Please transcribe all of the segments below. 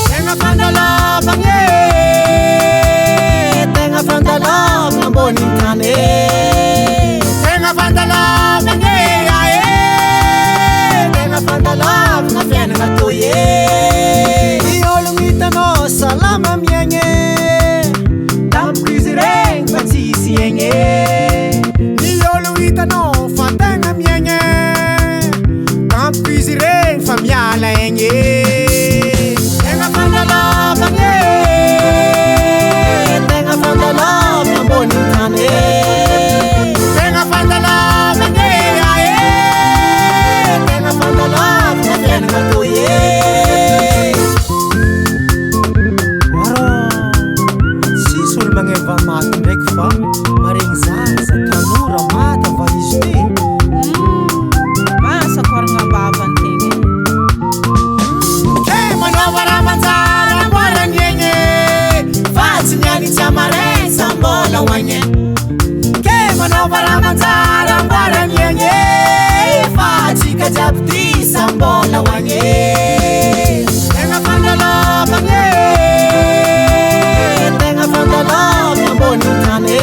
Tenga fandala bange, tenga fandala ngamboni tane, tenga fandala bange aye, tenga fandala ngafiana ngatoye. Iolungita no salama mienge, tam krizireng batisi yenge. Iolungita no fatanga mienge, tam krizireng famiala yenge. Manamanzara mbara nyenye Fatika jabti sambola wanye Tenga fandala bange Tenga fandala mboni tane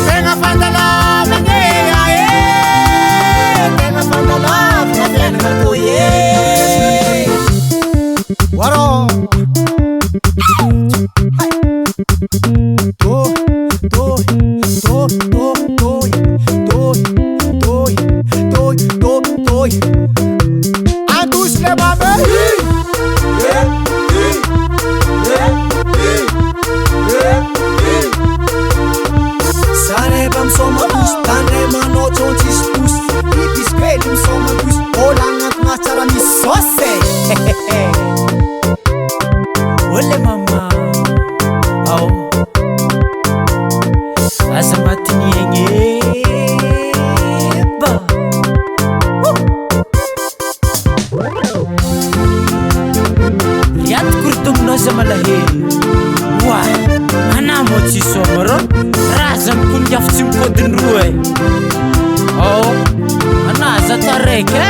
Tenga fandala bange aye Tenga fandala mboni ngatoye Waro Ole mama, oh, asamatini yenge, ba, riat kurtum no zamalahe, wah, ana mochi somoro, razam kun jafsim kodin ruwe, oh, ana zatareke.